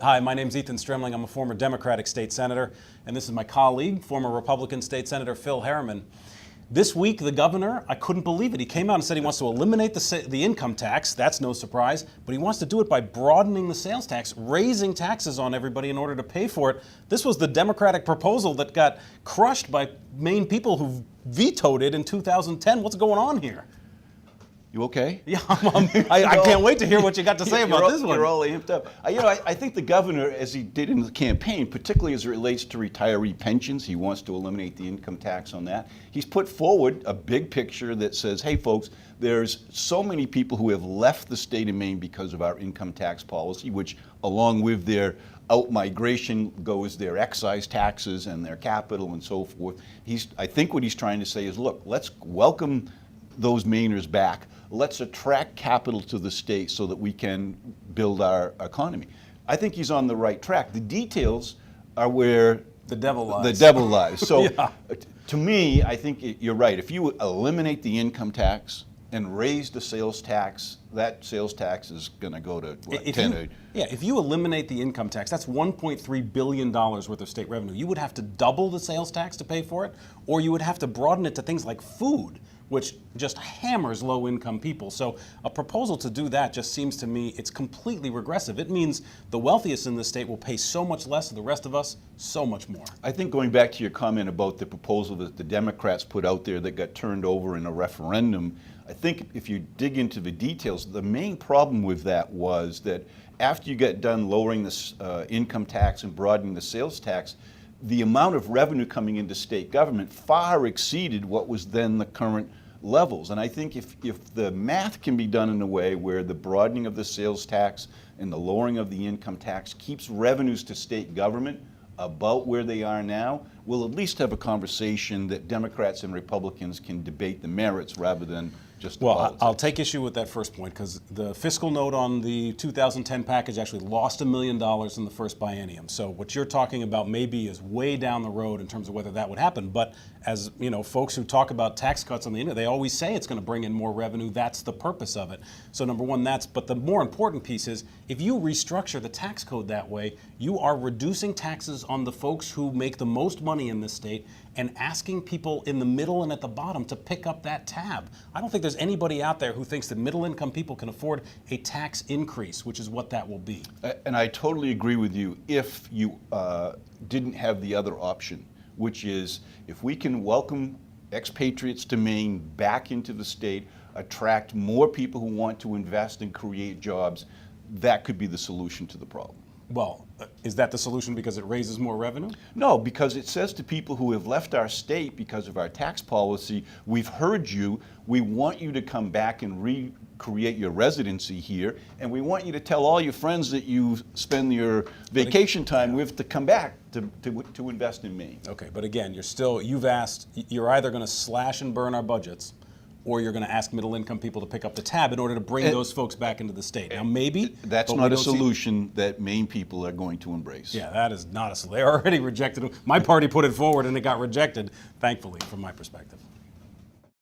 Hi, my name's Ethan Strimling. I'm a former Democratic state senator, and this is my colleague, former Republican state senator Phil Harriman. This week, the governor, I couldn't believe it. He came out and said he wants to eliminate the income tax. That's no surprise. But he wants to do it by broadening the sales tax, raising taxes on everybody in order to pay for it. This was the Democratic proposal that got crushed by Maine people who vetoed it in 2010. What's going on here? You okay? Yeah, I can't wait to hear what you got to say about this one. You're all amped up. I think the governor, as he did in the campaign, particularly as it relates to retiree pensions, he wants to eliminate the income tax on that. He's put forward a big picture that says, hey folks, there's so many people who have left the state of Maine because of our income tax policy, which along with their out-migration goes their excise taxes and their capital and so forth. I think what he's trying to say is, look, let's welcome those Mainers back. Let's attract capital to the state so that we can build our economy. I think he's on the right track. The details are where the devil lies. The devil lies. So yeah. To me, I think you're right. If you eliminate the income tax and raise the sales tax, that sales tax is going to go to what, if you eliminate the income tax, that's $1.3 billion worth of state revenue. You would have to double the sales tax to pay for it, or you would have to broaden it to things like food, which just hammers low-income people. So a proposal to do that just seems to me it's completely regressive. It means the wealthiest in the state will pay so much less, and the rest of us so much more. I think going back to your comment about the proposal that the Democrats put out there that got turned over in a referendum, I think if you dig into the details, the main problem with that was that after you get done lowering the income tax and broadening the sales tax, the amount of revenue coming into state government far exceeded what was then the current levels. And I think if the math can be done in a way where the broadening of the sales tax and the lowering of the income tax keeps revenues to state government about where they are now, we'll at least have a conversation that Democrats and Republicans can debate the merits rather than just the politics. I'll take issue with that first point because the fiscal note on the 2010 package actually lost $1 million in the first biennium. So what you're talking about maybe is way down the road in terms of whether that would happen. But as you know, folks who talk about tax cuts on the internet, they always say it's going to bring in more revenue. That's the purpose of it. So number one, but the more important piece is if you restructure the tax code that way, you are reducing taxes on the folks who make the most money in this state and asking people in the middle and at the bottom to pick up that tab. I don't think there's anybody out there who thinks that middle-income people can afford a tax increase, which is what that will be. And I totally agree with you if you didn't have the other option, which is if we can welcome expatriates to Maine back into the state, attract more people who want to invest and create jobs, that could be the solution to the problem. Well, is that the solution because it raises more revenue? No, because it says to people who have left our state because of our tax policy, we've heard you, we want you to come back and recreate your residency here, and we want you to tell all your friends that you spend your vacation time with to come back to invest in Maine. Okay, but again, you're either going to slash and burn our budgets, or you're going to ask middle-income people to pick up the tab in order to bring those folks back into the state. Now, maybe that's not a solution that Maine people are going to embrace. Yeah, that is not a solution. They already rejected it. My party put it forward, and it got rejected, thankfully, from my perspective.